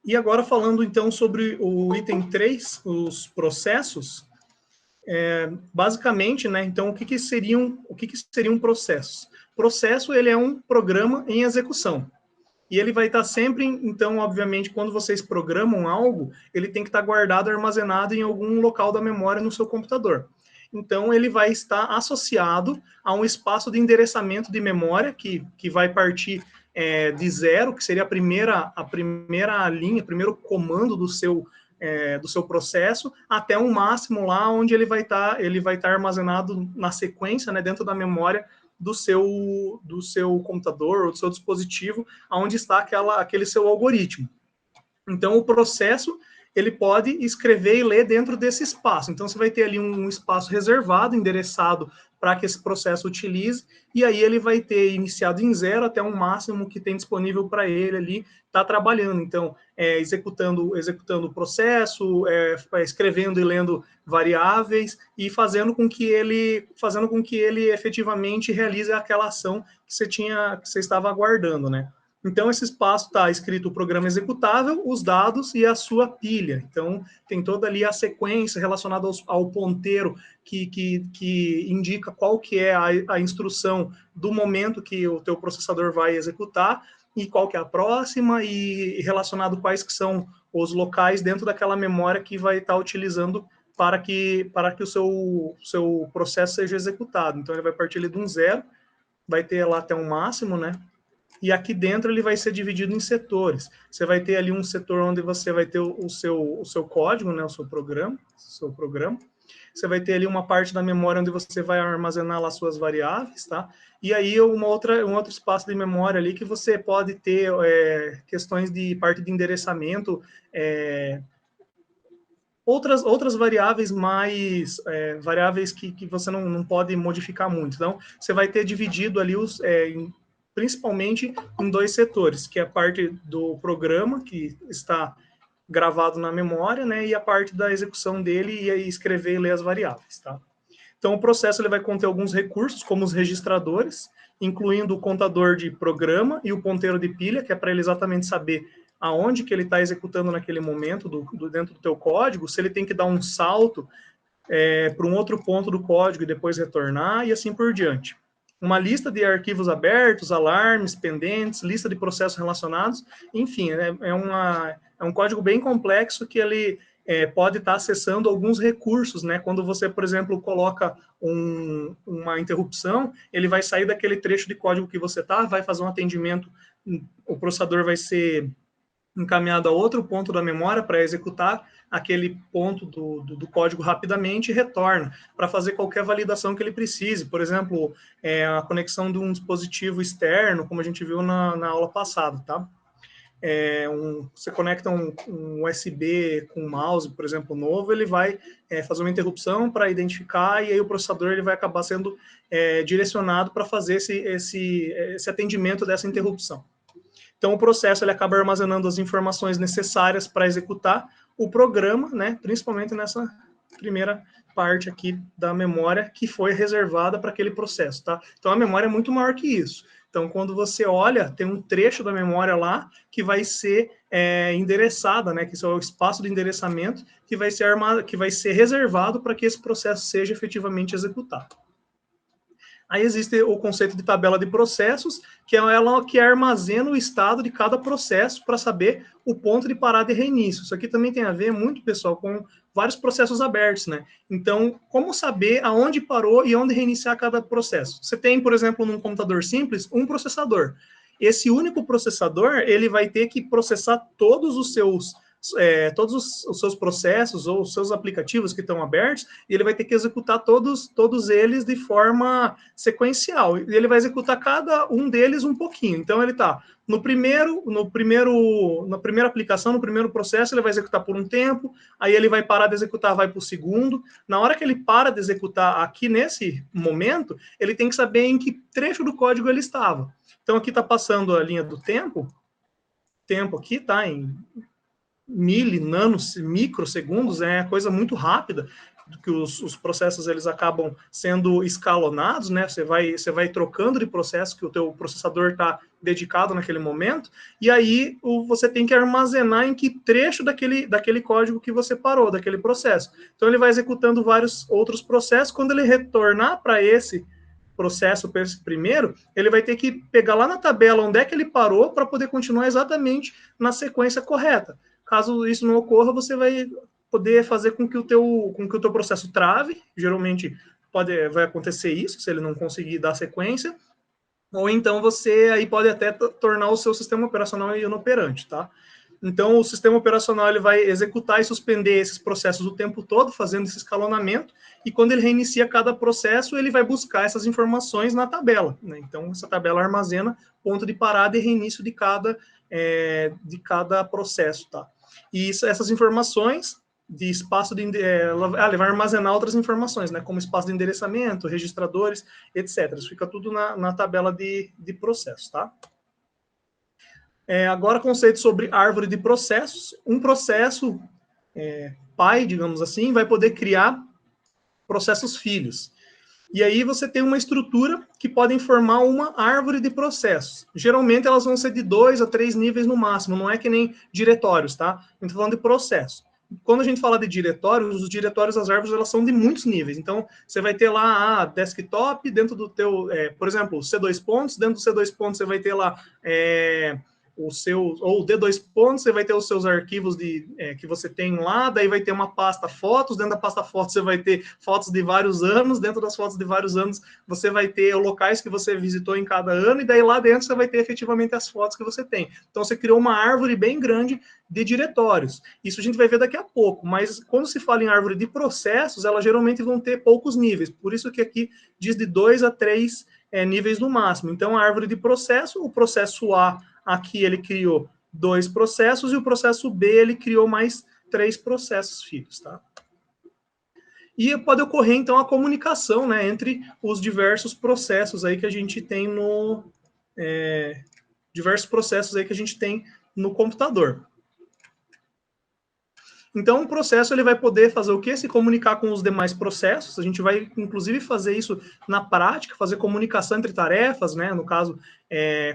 E agora falando então sobre o item 3, os processos, basicamente, né, então o que seriam processos? Processo, ele é um programa em execução. E ele vai estar sempre, então, obviamente, quando vocês programam algo, ele tem que estar guardado, armazenado em algum local da memória no seu computador. Então, ele vai estar associado a um espaço de endereçamento de memória que vai partir de zero, que seria a primeira linha, o primeiro comando do seu processo, até um máximo lá onde ele vai estar armazenado na sequência, né, dentro da memória do seu computador ou do seu dispositivo, onde está aquele seu algoritmo. Então, o processo, ele pode escrever e ler dentro desse espaço. Então, você vai ter ali um espaço reservado, endereçado para que esse processo utilize, e aí ele vai ter iniciado em zero até um máximo que tem disponível para ele ali, tá trabalhando. Então, executando o processo, escrevendo e lendo variáveis e fazendo com que ele efetivamente realize aquela ação que você estava aguardando, né? Então, esse espaço está escrito o programa executável, os dados e a sua pilha. Então, tem toda ali a sequência relacionada ao ponteiro que indica qual que é a instrução do momento que o teu processador vai executar e qual que é a próxima e relacionado quais que são os locais dentro daquela memória que vai estar utilizando para que o seu processo seja executado. Então, ele vai partir ali de um zero, vai ter lá até um máximo, né? E aqui dentro ele vai ser dividido em setores. Você vai ter ali um setor onde você vai ter o seu código, né, o seu programa. Você vai ter ali uma parte da memória onde você vai armazenar lá suas variáveis, tá? E aí um outro espaço de memória ali que você pode ter questões de parte de endereçamento, outras variáveis variáveis que você não pode modificar muito. Então, você vai ter dividido ali principalmente em dois setores, que é a parte do programa, que está gravado na memória, né, e a parte da execução dele e aí escrever e ler as variáveis, tá? Então, o processo ele vai conter alguns recursos, como os registradores, incluindo o contador de programa e o ponteiro de pilha, que é para ele exatamente saber aonde que ele está executando naquele momento dentro do teu código, se ele tem que dar um salto para um outro ponto do código e depois retornar, e assim por diante. Uma lista de arquivos abertos, alarmes, pendentes, lista de processos relacionados, enfim, é um código bem complexo que ele pode estar acessando alguns recursos, né? Quando você, por exemplo, coloca uma interrupção, ele vai sair daquele trecho de código que você está, vai fazer um atendimento, o processador vai ser encaminhado a outro ponto da memória para executar aquele ponto do código rapidamente e retorna para fazer qualquer validação que ele precise. Por exemplo, a conexão de um dispositivo externo, como a gente viu na aula passada, tá? Você conecta um USB com um mouse, por exemplo, novo, ele vai fazer uma interrupção para identificar e aí o processador ele vai acabar sendo direcionado para fazer esse atendimento dessa interrupção. Então, o processo ele acaba armazenando as informações necessárias para executar o programa, né, principalmente nessa primeira parte aqui da memória que foi reservada para aquele processo, tá? Então, a memória é muito maior que isso. Então, quando você olha, tem um trecho da memória lá que vai ser endereçada, né, que é o espaço de endereçamento que vai ser reservado para que esse processo seja efetivamente executado. Aí existe o conceito de tabela de processos, que é ela que armazena o estado de cada processo para saber o ponto de parada e reinício. Isso aqui também tem a ver muito, pessoal, com vários processos abertos, né? Então, como saber aonde parou e onde reiniciar cada processo? Você tem, por exemplo, num computador simples, um processador. Esse único processador, ele vai ter que processar todos os seus processos ou os seus aplicativos que estão abertos, e ele vai ter que executar todos eles de forma sequencial. E ele vai executar cada um deles um pouquinho. Então, ele está na primeira aplicação, no primeiro processo, ele vai executar por um tempo, aí ele vai parar de executar, vai para o segundo. Na hora que ele para de executar aqui nesse momento, ele tem que saber em que trecho do código ele estava. Então, aqui está passando a linha do tempo aqui está em nanos, microsegundos, é coisa muito rápida. que os processos eles acabam sendo escalonados, né? Você vai trocando de processo que o teu processador está dedicado naquele momento, e aí você tem que armazenar em que trecho daquele código que você parou, daquele processo. Então ele vai executando vários outros processos. Quando ele retornar para esse processo primeiro, ele vai ter que pegar lá na tabela onde é que ele parou para poder continuar exatamente na sequência correta. Caso isso não ocorra, você vai poder fazer com que o teu processo trave. Geralmente vai acontecer isso, se ele não conseguir dar sequência, ou então você aí pode até tornar o seu sistema operacional inoperante, tá? Então, o sistema operacional ele vai executar e suspender esses processos o tempo todo, fazendo esse escalonamento, e quando ele reinicia cada processo, ele vai buscar essas informações na tabela, né? Então, essa tabela armazena ponto de parada e reinício de cada processo, tá? E essas informações de espaço ela vai armazenar outras informações, né, como espaço de endereçamento, registradores, etc. Isso fica tudo na tabela de processo, tá? Agora, conceito sobre árvore de processos. Um processo pai, digamos assim, vai poder criar processos filhos. E aí você tem uma estrutura que podem formar uma árvore de processos. Geralmente elas vão ser de 2 a 3 níveis no máximo, não é que nem diretórios, tá? A gente tá falando de processo. Quando a gente fala de diretórios, os diretórios das árvores elas são de muitos níveis. Então, você vai ter lá a desktop dentro do teu, por exemplo, C2 pontos, dentro do C2 pontos você vai ter lá ou D2 pontos, você vai ter os seus arquivos que você tem lá, daí vai ter uma pasta fotos, dentro da pasta fotos você vai ter fotos de vários anos, dentro das fotos de vários anos você vai ter locais que você visitou em cada ano, e daí lá dentro você vai ter efetivamente as fotos que você tem. Então você criou uma árvore bem grande de diretórios. Isso a gente vai ver daqui a pouco, mas quando se fala em árvore de processos, elas geralmente vão ter poucos níveis, por isso que aqui diz de 2 a 3 níveis no máximo. Então a árvore de processo, o processo A, aqui ele criou 2 processos, e o processo B ele criou mais 3 processos filhos, tá? E pode ocorrer, então, a comunicação, né, entre os diversos processos aí que a gente tem diversos processos aí que a gente tem no computador. Então, o processo ele vai poder fazer o quê? Se comunicar com os demais processos. A gente vai, inclusive, fazer isso na prática, fazer comunicação entre tarefas, né? No caso,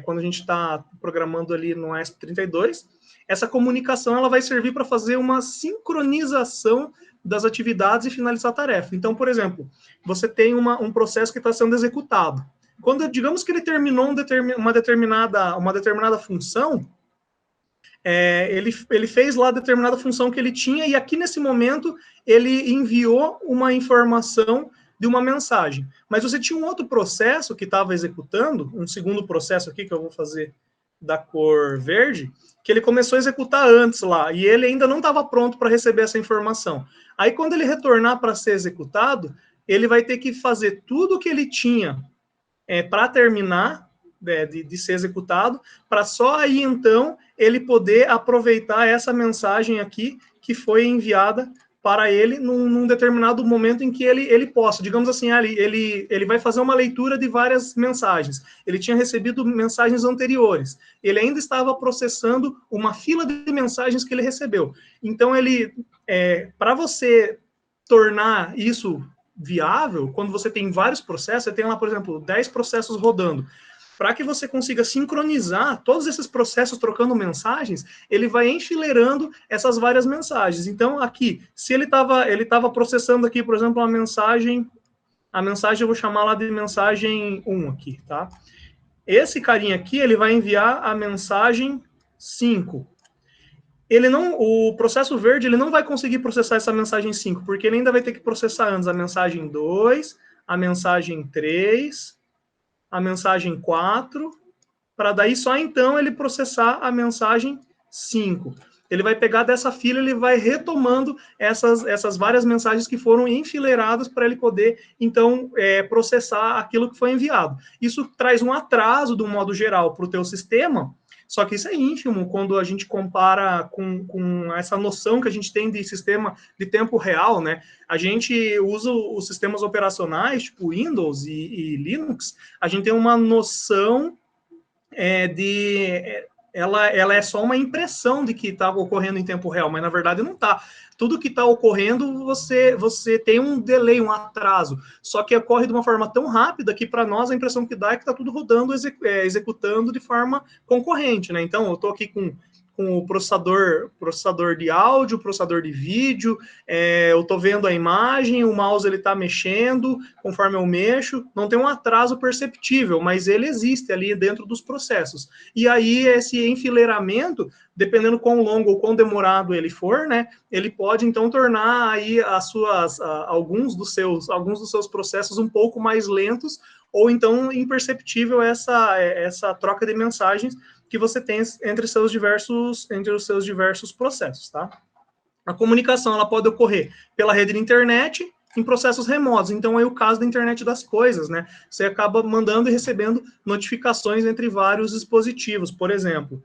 quando a gente está programando ali no ESP32, essa comunicação ela vai servir para fazer uma sincronização das atividades e finalizar a tarefa. Então, por exemplo, você tem um processo que está sendo executado. Quando, digamos que ele terminou uma determinada função, ele fez lá a determinada função que ele tinha, e aqui nesse momento ele enviou uma informação de uma mensagem. Mas você tinha um outro processo que estava executando, um segundo processo aqui que eu vou fazer da cor verde, que ele começou a executar antes lá, e ele ainda não estava pronto para receber essa informação. Aí quando ele retornar para ser executado, ele vai ter que fazer tudo o que ele tinha para terminar de ser executado, para só aí então ele poder aproveitar essa mensagem aqui que foi enviada para ele num determinado momento em que ele possa, digamos assim, ele vai fazer uma leitura de várias mensagens. Ele tinha recebido mensagens anteriores. Ele ainda estava processando uma fila de mensagens que ele recebeu. Então, para você tornar isso viável, quando você tem vários processos, você tem lá, por exemplo, 10 processos rodando. Para que você consiga sincronizar todos esses processos trocando mensagens, ele vai enfileirando essas várias mensagens. Então, aqui, se ele estava processando aqui, por exemplo, a mensagem eu vou chamar lá de mensagem 1 aqui, tá? Esse carinha aqui, ele vai enviar a mensagem 5. O processo verde, ele não vai conseguir processar essa mensagem 5, porque ele ainda vai ter que processar antes a mensagem 2, a mensagem 3, a mensagem 4, para daí só então ele processar a mensagem 5. Ele vai pegar dessa fila, ele vai retomando essas várias mensagens que foram enfileiradas para ele poder, então, processar aquilo que foi enviado. Isso traz um atraso, do modo geral, para o teu sistema, só que isso é ínfimo quando a gente compara com essa noção que a gente tem de sistema de tempo real, né? A gente usa os sistemas operacionais, tipo Windows e Linux, a gente tem uma noção ela é só uma impressão de que está ocorrendo em tempo real, mas na verdade não está. Tudo que está ocorrendo, você tem um delay, um atraso. Só que ocorre de uma forma tão rápida que para nós a impressão que dá é que está tudo rodando, executando de forma concorrente, né? Então, eu estou aqui com o processador de áudio, processador de vídeo, eu estou vendo a imagem, o mouse ele está mexendo, conforme eu mexo, não tem um atraso perceptível, mas ele existe ali dentro dos processos. E aí, esse enfileiramento, dependendo quão longo ou quão demorado ele for, né, ele pode, então, tornar aí alguns dos seus processos um pouco mais lentos, ou então imperceptível essa troca de mensagens que você tem entre os seus diversos processos, tá? A comunicação ela pode ocorrer pela rede de internet em processos remotos. Então, é o caso da internet das coisas, né? Você acaba mandando e recebendo notificações entre vários dispositivos. Por exemplo,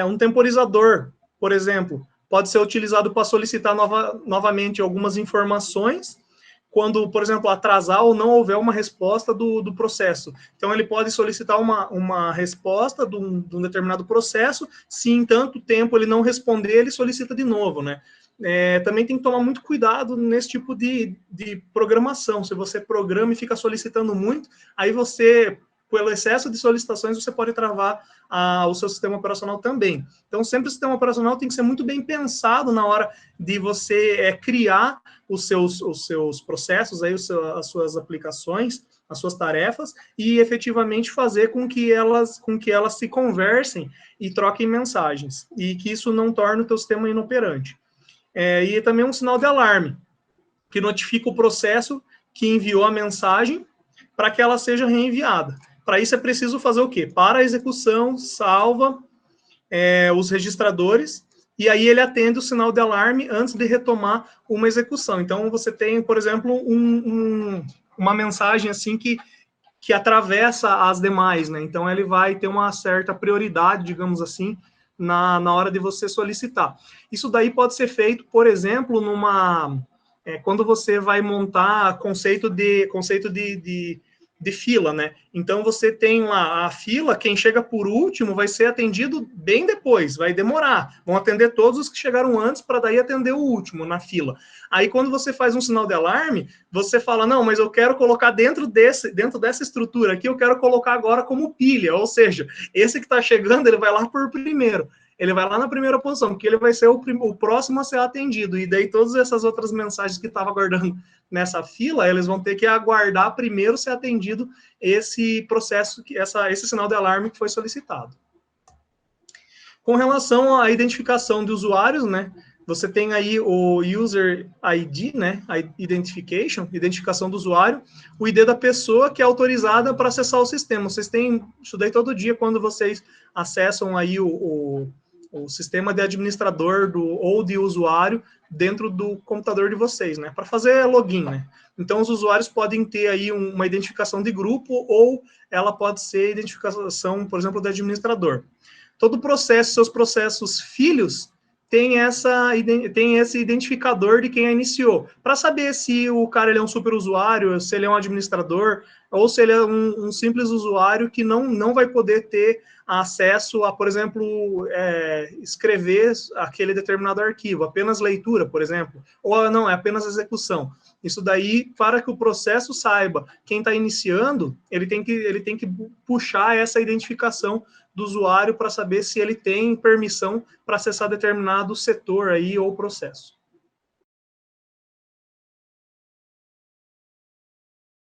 um temporizador, por exemplo, pode ser utilizado para solicitar novamente algumas informações quando, por exemplo, atrasar ou não houver uma resposta do processo. Então, ele pode solicitar uma resposta de um determinado processo, se em tanto tempo ele não responder, ele solicita de novo, né? Também tem que tomar muito cuidado nesse tipo de programação. Se você programa e fica solicitando muito, aí você, pelo excesso de solicitações, você pode travar o seu sistema operacional também. Então, sempre o sistema operacional tem que ser muito bem pensado na hora de você criar os seus processos, aí, as suas aplicações, as suas tarefas, e efetivamente fazer com que elas se conversem e troquem mensagens, e que isso não torne o teu sistema inoperante. E também um sinal de alarme, que notifica o processo que enviou a mensagem para que ela seja reenviada. Para isso é preciso fazer o quê? Para a execução, salva os registradores, e aí ele atende o sinal de alarme antes de retomar uma execução. Então, você tem, por exemplo, uma mensagem assim que atravessa as demais, né? Então, ele vai ter uma certa prioridade, digamos assim, na hora de você solicitar. Isso daí pode ser feito, por exemplo, quando você vai montar conceito de fila, né? Então você tem lá a fila, quem chega por último vai ser atendido bem depois, vai demorar. Vão atender todos os que chegaram antes para daí atender o último na fila. Aí quando você faz um sinal de alarme, você fala, não, mas eu quero colocar dentro dessa estrutura aqui, eu quero colocar agora como pilha, ou seja, esse que está chegando, ele vai lá por primeiro. Ele vai lá na primeira posição, porque ele vai ser o próximo a ser atendido. E daí todas essas outras mensagens que estavam aguardando nessa fila, eles vão ter que aguardar primeiro ser atendido esse processo, esse sinal de alarme que foi solicitado. Com relação à identificação de usuários, né? Você tem aí o User ID, né? A identificação do usuário, o ID da pessoa que é autorizada para acessar o sistema. Vocês têm isso daí todo dia quando vocês acessam aí o sistema de administrador ou de usuário dentro do computador de vocês, né? Para fazer login, né? Então, os usuários podem ter aí uma identificação de grupo ou ela pode ser identificação, por exemplo, de administrador. Todo processo, seus processos filhos, tem esse identificador de quem a iniciou, para saber se o cara ele é um superusuário, se ele é um administrador, ou se ele é um simples usuário que não vai poder ter acesso a, por exemplo, escrever aquele determinado arquivo, apenas leitura, por exemplo, ou não, é apenas execução. Isso daí, para que o processo saiba quem está iniciando, ele tem que puxar essa identificação do usuário para saber se ele tem permissão para acessar determinado setor aí ou processo.